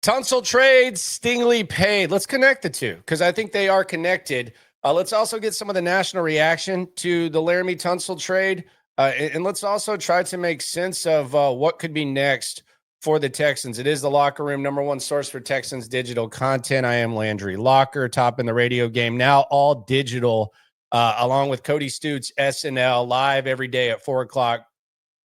Tunsil trades, Stingley paid. Let's connect the two because I think they are connected. Let's also get some of the national reaction to the Laramie Tunsil trade. And let's also try to make sense of what could be next for the Texans. It is the Locker Room, number one source for Texans digital content. I am Landry Locker, top in the radio game now, all digital, along with Cody Stoots, SNL, live every day at 4 o'clock.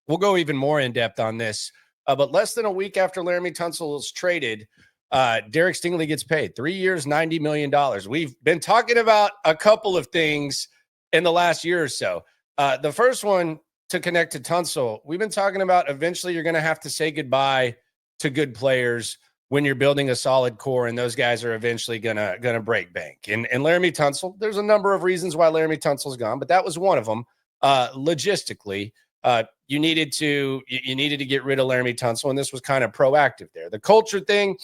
We'll go even more in depth on this. But less than a week after Laramie Tunsil is traded, Derek Stingley gets paid 3 years, $90 million. We've been talking about a couple of things in the last year or so. The first one to connect to Tunsil, we've been talking about eventually you're going to have to say goodbye to good players when you're building a solid core, and those guys are eventually gonna break bank. And Laramie Tunsil, there's a number of reasons why Laramie Tunsil's gone, but that was one of them. Logistically, you needed to get rid of Laramie Tunsil, and this was kind of proactive there. The culture thing,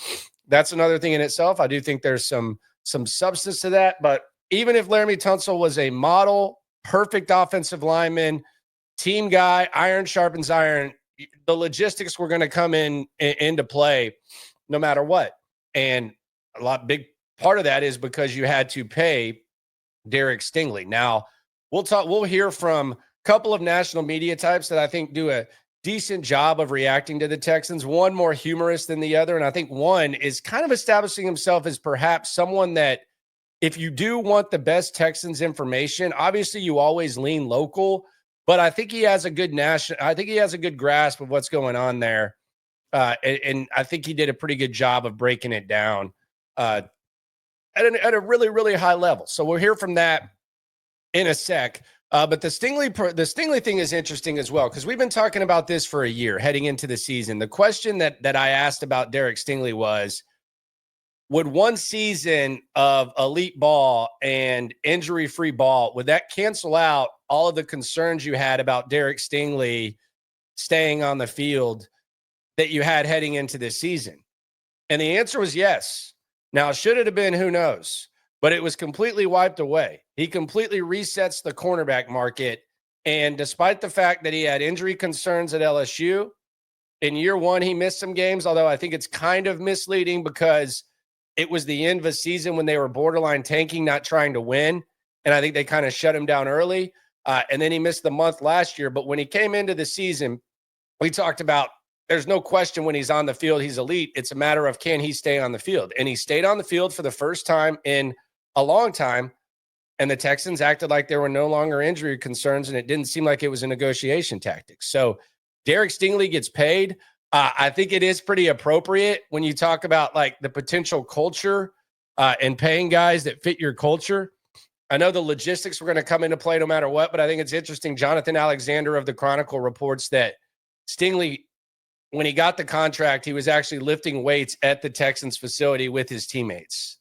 that's another thing in itself. I do think there's some substance to that, but even if Laramie Tunsil was a model, perfect offensive lineman, team guy, iron sharpens iron, the logistics were going to come into play no matter what. And big part of that is because you had to pay Derek Stingley. Now, we'll hear from couple of national media types that I think do a decent job of reacting to the Texans, one more humorous than the other. And I think one is kind of establishing himself as perhaps someone that if you do want the best Texans information, obviously you always lean local, but I think he has a good grasp of what's going on there. And I think he did a pretty good job of breaking it down at a really, really high level. So we'll hear from that in a sec. But the Stingley thing is interesting as well, because we've been talking about this for a year heading into the season. The question that I asked about Derek Stingley was, would one season of elite ball and injury-free ball, would that cancel out all of the concerns you had about Derek Stingley staying on the field that you had heading into this season? And the answer was yes. Now, should it have been? Who knows? But it was completely wiped away. He completely resets the cornerback market. And despite the fact that he had injury concerns at LSU, in year one, he missed some games, although I think it's kind of misleading because it was the end of a season when they were borderline tanking, not trying to win. And I think they kind of shut him down early. And then he missed the month last year. But when he came into the season, we talked about there's no question when he's on the field, he's elite. It's a matter of can he stay on the field? And he stayed on the field for the first time in a long time, and the Texans acted like there were no longer injury concerns, and it didn't seem like it was a negotiation tactic. So Derek Stingley gets paid. I think it is pretty appropriate when you talk about like the potential culture and paying guys that fit your culture. I know the logistics were going to come into play no matter what, but I think it's interesting. Jonathan Alexander of the Chronicle reports that Stingley, when he got the contract, he was actually lifting weights at the Texans facility with his teammates.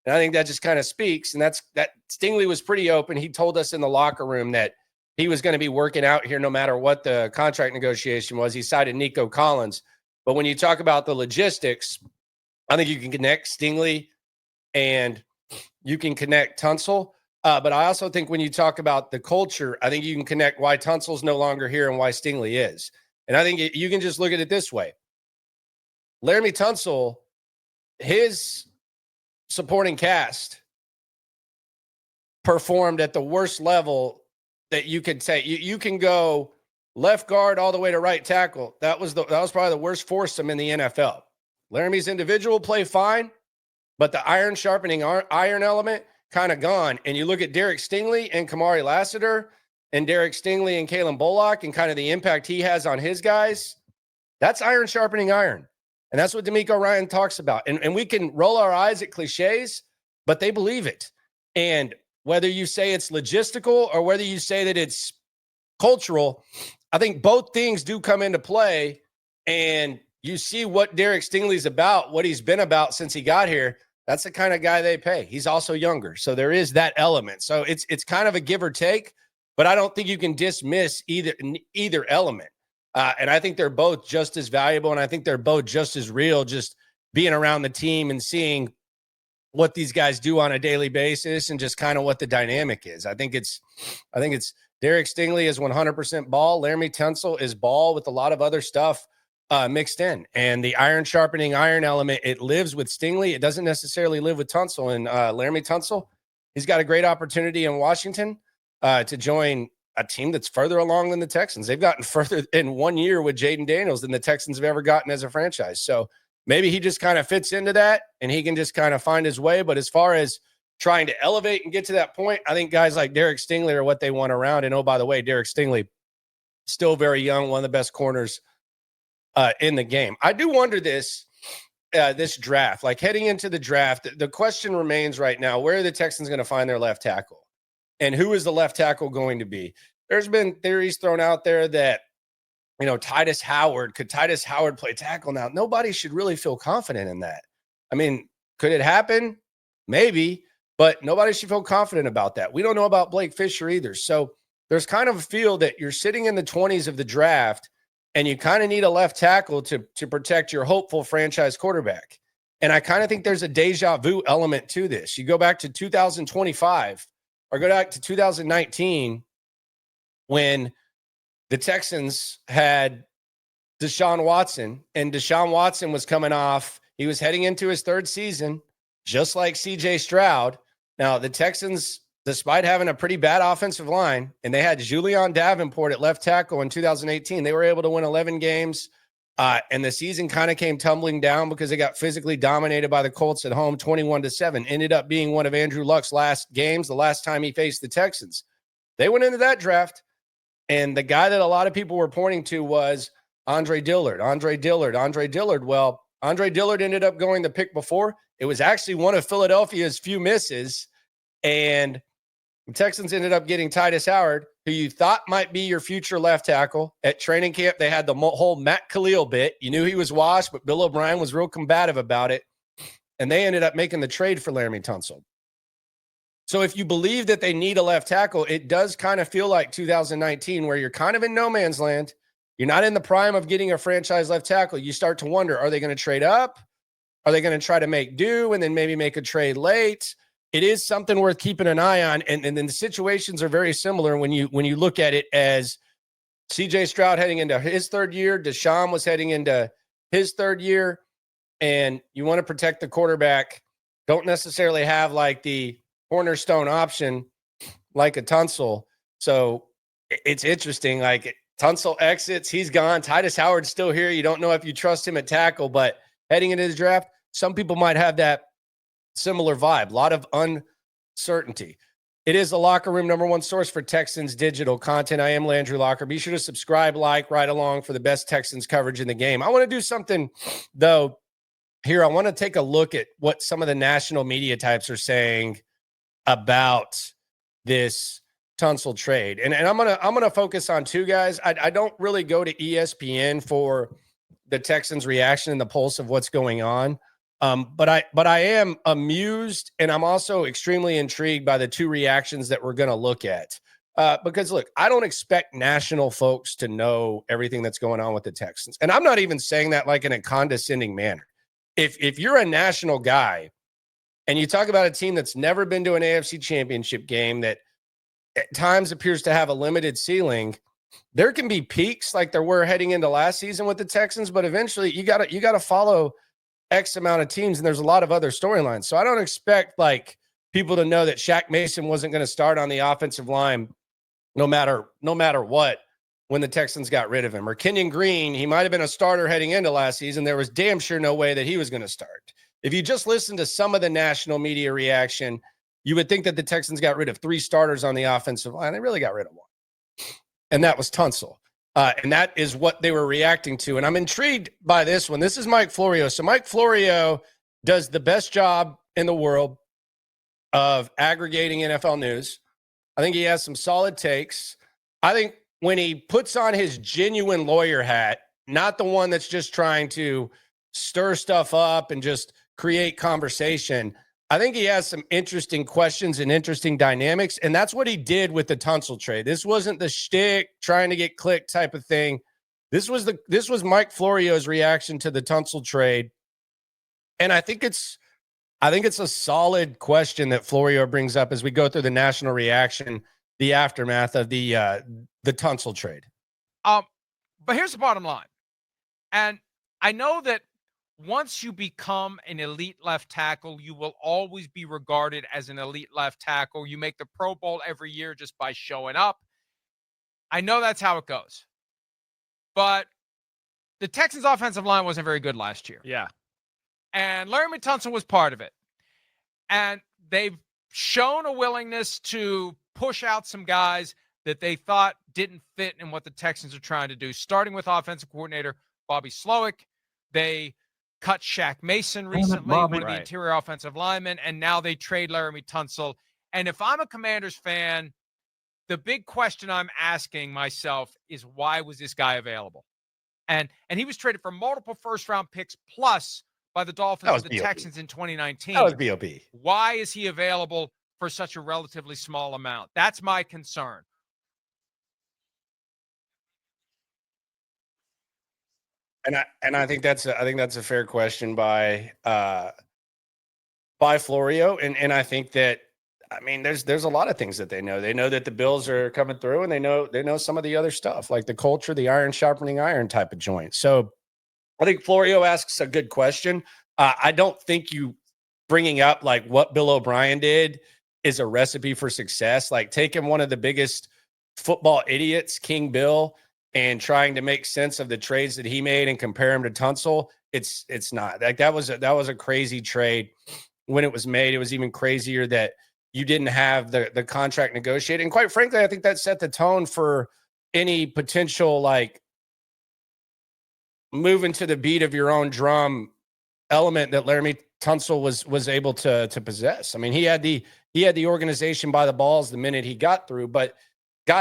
And I think that just kind of speaks. And that Stingley was pretty open. He told us in the locker room that he was going to be working out here no matter what the contract negotiation was. He cited Nico Collins. But when you talk about the logistics, I think you can connect Stingley and you can connect Tunsil. But I also think when you talk about the culture, I think you can connect why Tunsil's no longer here and why Stingley is. And I think you can just look at it this way. Laramie Tunsil, his supporting cast performed at the worst level that you could say. You can go left guard all the way to right tackle. That was probably the worst foursome in the NFL. Laramie's individual play fine, but the iron sharpening iron element kind of gone. And you look at Derek Stingley and Kamari Lassiter and Derek Stingley and Kalen Bullock and kind of the impact he has on his guys. That's iron sharpening iron. And that's what D'Amico Ryan talks about. And we can roll our eyes at cliches, but they believe it. And whether you say it's logistical or whether you say that it's cultural, I think both things do come into play. And you see what Derek Stingley's about, what he's been about since he got here. That's the kind of guy they pay. He's also younger. So there is that element. So it's kind of a give or take, but I don't think you can dismiss either element. And I think they're both just as valuable, and I think they're both just as real, just being around the team and seeing what these guys do on a daily basis and just kind of what the dynamic is. I think it's Derek Stingley is 100% ball. Laramie Tunsil is ball with a lot of other stuff mixed in. And the iron sharpening iron element, it lives with Stingley. It doesn't necessarily live with Tunsil. And Laramie Tunsil, he's got a great opportunity in Washington to join a team that's further along than the Texans. They've gotten further in 1 year with Jaden Daniels than the Texans have ever gotten as a franchise. So maybe he just kind of fits into that and he can just kind of find his way. But as far as trying to elevate and get to that point, I think guys like Derek Stingley are what they want around. And oh, by the way, Derek Stingley, still very young, one of the best corners in the game. I do wonder this draft, like heading into the draft, the question remains right now, where are the Texans going to find their left tackle? And who is the left tackle going to be? There's been theories thrown out there that, could Titus Howard play tackle? Now, nobody should really feel confident in that. I mean, could it happen? Maybe, but nobody should feel confident about that. We don't know about Blake Fisher either. So there's kind of a feel that you're sitting in the 20s of the draft and you kind of need a left tackle to protect your hopeful franchise quarterback. And I kind of think there's a deja vu element to this. You go back to 2025 or go back to 2019 when the Texans had Deshaun Watson, and Deshaun Watson was coming off. He was heading into his third season, just like C.J. Stroud. Now, the Texans, despite having a pretty bad offensive line, and they had Julian Davenport at left tackle in 2018, they were able to win 11 games, and the season kind of came tumbling down because they got physically dominated by the Colts at home, 21-7. Ended up being one of Andrew Luck's last games, the last time he faced the Texans. They went into that draft, and the guy that a lot of people were pointing to was Andre Dillard. Well, Andre Dillard ended up going the pick before. It was actually one of Philadelphia's few misses, and the Texans ended up getting Titus Howard, who you thought might be your future left tackle. At training camp, they had the whole Matt Khalil bit. You knew he was washed, but Bill O'Brien was real combative about it, and they ended up making the trade for Laramie Tunsil. So if you believe that they need a left tackle, it does kind of feel like 2019 where you're kind of in no man's land. You're not in the prime of getting a franchise left tackle. You start to wonder, are they going to trade up? Are they going to try to make do and then maybe make a trade late? It is something worth keeping an eye on. And then the situations are very similar when you look at it as C.J. Stroud heading into his third year. Deshaun was heading into his third year. And you want to protect the quarterback. Don't necessarily have like the cornerstone option like a Tunsil. So it's interesting. Like Tunsil exits, he's gone. Titus Howard's still here. You don't know if you trust him at tackle, but heading into the draft, some people might have that similar vibe. A lot of uncertainty. It is the Locker Room, #1 source for Texans digital content. I am Landry Locker. Be sure to subscribe, like, ride along for the best Texans coverage in the game. I want to do something, though, here. I want to take a look at what some of the national media types are saying about this Tunsil trade. And I'm gonna focus on two guys. I don't really go to ESPN for the Texans' reaction and the pulse of what's going on. But I am amused, and I'm also extremely intrigued by the two reactions that we're going to look at. Because look, I don't expect national folks to know everything that's going on with the Texans. And I'm not even saying that like in a condescending manner. If you're a national guy and you talk about a team that's never been to an AFC championship game that at times appears to have a limited ceiling, there can be peaks like there were heading into last season with the Texans, but eventually you gotta follow X amount of teams, and there's a lot of other storylines. So I don't expect like people to know that Shaq Mason wasn't going to start on the offensive line no matter what when the Texans got rid of him. Or Kenyon Green, he might have been a starter heading into last season. There was damn sure no way that he was going to start. If you just listen to some of the national media reaction, you would think that the Texans got rid of 3 starters on the offensive line. They really got rid of one, and that was Tunsil. And that is what they were reacting to. And I'm intrigued by this one. This is Mike Florio. So Mike Florio does the best job in the world of aggregating NFL news. I think he has some solid takes. I think when he puts on his genuine lawyer hat, not the one that's just trying to stir stuff up and just create conversation, I think he has some interesting questions and interesting dynamics, and that's what he did with the Tunsil trade. This wasn't the shtick, trying to get click type of thing. This was Mike Florio's reaction to the Tunsil trade, and I think it's a solid question that Florio brings up as we go through the national reaction, the aftermath of the Tunsil trade. But here's the bottom line: And I know that once you become an elite left tackle, you will always be regarded as an elite left tackle. You make the Pro Bowl every year just by showing up. I know that's how it goes. But the Texans' offensive line wasn't very good last year. Yeah. And Larry Tunsil was part of it. And they've shown a willingness to push out some guys that they thought didn't fit in what the Texans are trying to do, starting with offensive coordinator Bobby Slowick. They cut Shaq Mason recently, one of the interior offensive linemen, and now they trade Laramie Tunsil. And if I'm a Commanders fan, the big question I'm asking myself is, why was this guy available? And he was traded for multiple first-round picks plus by the Dolphins and the Texans in 2019. That was BOB. Why is he available for such a relatively small amount? That's my concern. And I think that's a fair question by Florio, and I think that, I mean, there's a lot of things that they know. They know that the Bills are coming through, and they know some of the other stuff, like the culture, the iron sharpening iron type of joint. So I think Florio asks a good question. I don't think you bringing up like what Bill O'Brien did is a recipe for success. Like taking one of the biggest football idiots, King Bill, and trying to make sense of the trades that he made and compare him to Tunsil. It's not. Like that was a crazy trade when it was made. It was even crazier that you didn't have the contract negotiated. And quite frankly, I think that set the tone for any potential like moving to the beat of your own drum element that Laramie Tunsil was able to possess. I mean, he had the organization by the balls the minute he got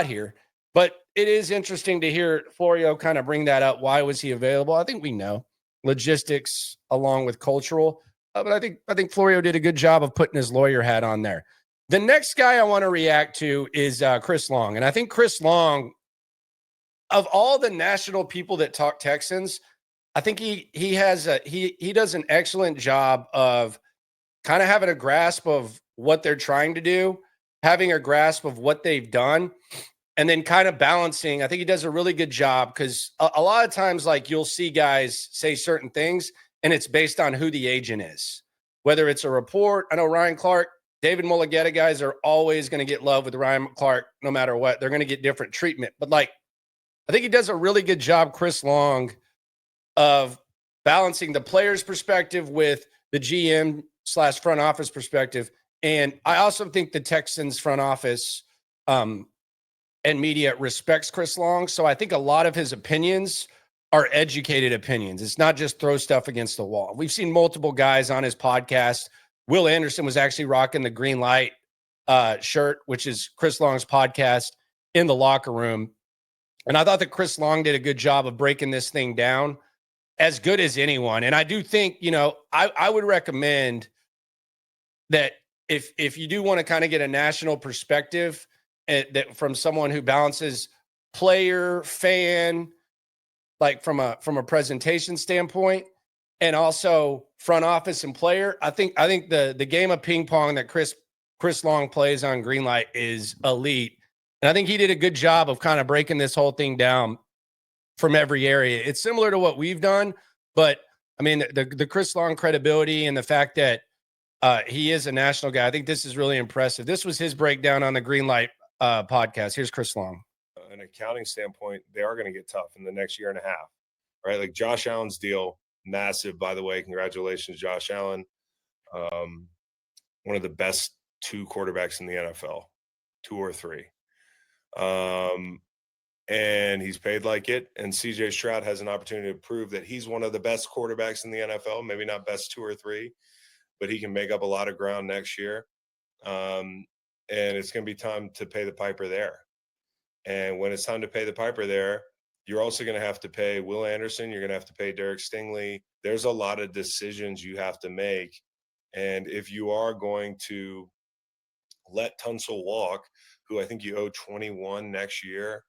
here. But it is interesting to hear Florio kind of bring that up. Why was he available? I think we know logistics along with cultural. But I think Florio did a good job of putting his lawyer hat on there. The next guy I want to react to is Chris Long. And I think Chris Long, of all the national people that talk Texans, I think he does an excellent job of kind of having a grasp of what they're trying to do, having a grasp of what they've done, and then kind of balancing. I think he does a really good job because a lot of times, like, you'll see guys say certain things, and it's based on who the agent is, whether it's a report. I know Ryan Clark, David Mulligetta guys are always going to get love with Ryan Clark no matter what. They're going to get different treatment. But, like, I think he does a really good job, Chris Long, of balancing the player's perspective with the GM/front office perspective. And I also think the Texans front office and media respects Chris Long. So I think a lot of his opinions are educated opinions. It's not just throw stuff against the wall. We've seen multiple guys on his podcast. Will Anderson was actually rocking the green light shirt, which is Chris Long's podcast, in the locker room. And I thought that Chris Long did a good job of breaking this thing down, as good as anyone. And I do think, I would recommend that if you do want to kind of get a national perspective that from someone who balances player, fan, like from a presentation standpoint, and also front office and player, I think the game of ping pong that Chris Long plays on Greenlight is elite. And I think he did a good job of kind of breaking this whole thing down from every area. It's similar to what we've done, but I mean, the Chris Long credibility and the fact that he is a national guy, I think this is really impressive. This was his breakdown on the Greenlight podcast. Here's Chris Long. An accounting standpoint, they are going to get tough in the next year and a half, right? Like Josh Allen's deal, massive, by the way. Congratulations, Josh Allen. One of the best two quarterbacks in the NFL, 2 or 3. And he's paid like it. And CJ Stroud has an opportunity to prove that he's one of the best quarterbacks in the NFL, maybe not best 2 or 3, but he can make up a lot of ground next year. And it's going to be time to pay the piper there. And when it's time to pay the piper there, you're also going to have to pay Will Anderson. You're going to have to pay Derek Stingley. There's a lot of decisions you have to make. And if you are going to let Tunsil walk, who I think you owe 21 next year,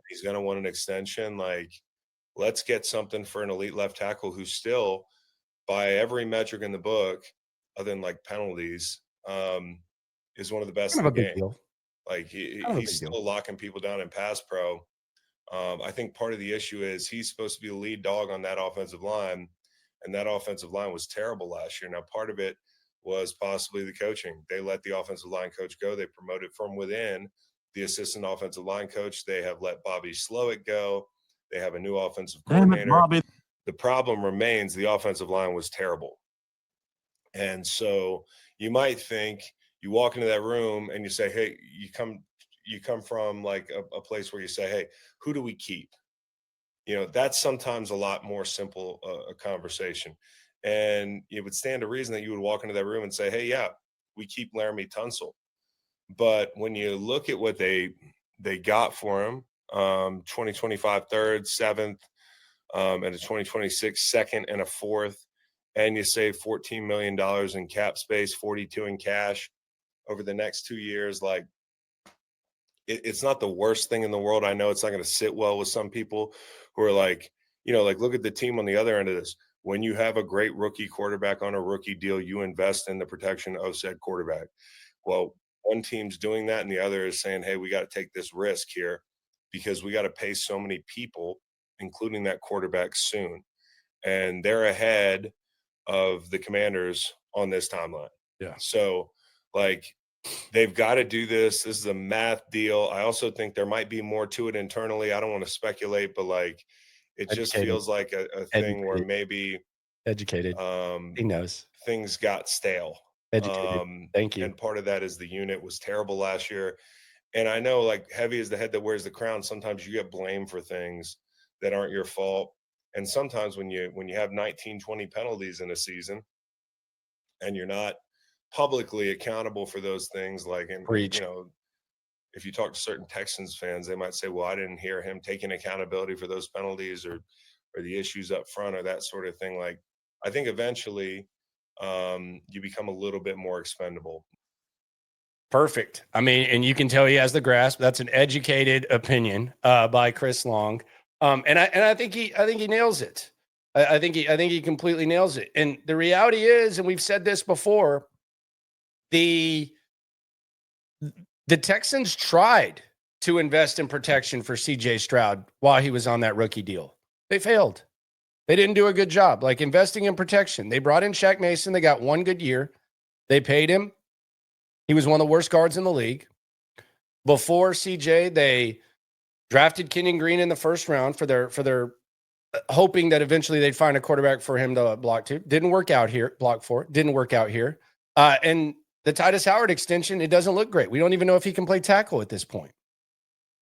he's going to want an extension. Like, let's get something for an elite left tackle who's still, by every metric in the book, other than like penalties, is one of the best in the game. Deal. Like he's still locking people down in pass pro. I think part of the issue is he's supposed to be the lead dog on that offensive line, and that offensive line was terrible last year. Now, part of it was possibly the coaching. They let the offensive line coach go. They promoted from within the assistant offensive line coach. They have let Bobby Slowick go. They have a new offensive coordinator. Bobby. The problem remains the offensive line was terrible. And so you might think, you walk into that room and you say, hey, you come from like a place where you say, hey, who do we keep? That's sometimes a lot more simple a conversation. And it would stand to reason that you would walk into that room and say, hey, yeah, we keep Landry Tunsil. But when you look at what they got for him, 2025 third, seventh, and a 2026 second and a fourth, and you save $14 million in cap space, 42 in cash over the next 2 years, like it's not the worst thing in the world. I know it's not going to sit well with some people who are like, like look at the team on the other end of this. When you have a great rookie quarterback on a rookie deal, you invest in the protection of said quarterback. Well, one team's doing that and the other is saying, hey, we got to take this risk here because we got to pay so many people, including that quarterback soon. And they're ahead of the Commanders on this timeline. Yeah. So like they've got to do this. This is a math deal. I also think there might be more to it internally. I don't want to speculate, but like it just feels like a thing where maybe educated. He knows things got stale. Educated. Thank you. And part of that is the unit was terrible last year. And I know like heavy is the head that wears the crown. Sometimes you get blamed for things that aren't your fault. And sometimes when you have 19, 20 penalties in a season and you're not publicly accountable for those things, like, and if you talk to certain Texans fans, they might say, well, I didn't hear him taking accountability for those penalties or the issues up front or that sort of thing. Like, I think eventually you become a little bit more expendable. Perfect. I mean, and you can tell he has the grasp. That's an educated opinion by Chris Long. And I think he nails it. I think he completely nails it. And the reality is, and we've said this before, the Texans tried to invest in protection for CJ Stroud while he was on that rookie deal. They failed. They didn't do a good job, like investing in protection. They brought in Shaq Mason. They got one good year. They paid him. He was one of the worst guards in the league. Before CJ, they drafted Kenyon Green in the first round for their hoping that eventually they'd find a quarterback for him to block to. Didn't work out here. Block for. Didn't work out here. And the Titus Howard extension, it doesn't look great. We don't even know if he can play tackle at this point.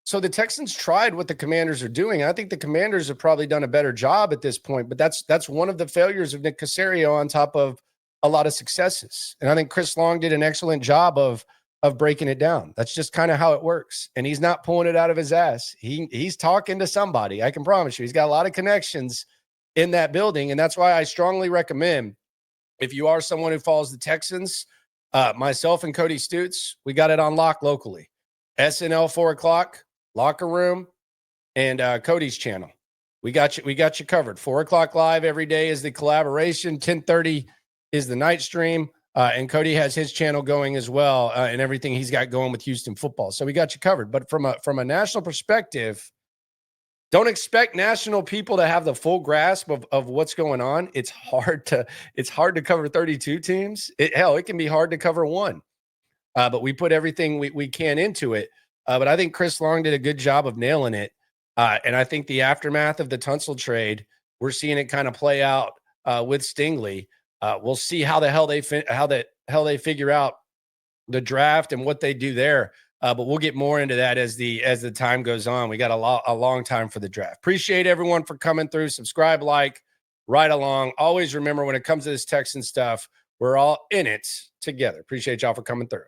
So the Texans tried what the Commanders are doing. I think the Commanders have probably done a better job at this point, but that's one of the failures of Nick Caserio on top of a lot of successes. And I think Chris Long did an excellent job of breaking it down. That's just kind of how it works. And he's not pulling it out of his ass. He's talking to somebody. I can promise you. He's got a lot of connections in that building. And that's why I strongly recommend, if you are someone who follows the Texans, myself and Cody Stoots, we got it on lock locally. SNL 4:00, Locker Room, and Cody's channel. We got you covered. 4:00 live every day is the collaboration. 10:30 is the night stream. And Cody has his channel going as well, and everything he's got going with Houston football. So we got you covered. But from a national perspective, don't expect national people to have the full grasp of what's going on. It's hard to cover 32 teams. It can be hard to cover one. But we put everything we can into it. But I think Chris Long did a good job of nailing it. And I think the aftermath of the Tunsil trade, we're seeing it kind of play out with Stingley. We'll see how the hell they figure out the draft and what they do there. But we'll get more into that as the time goes on. We got a long time for the draft. Appreciate everyone for coming through. Subscribe, like, right along. Always remember, when it comes to this Texan stuff, we're all in it together. Appreciate y'all for coming through.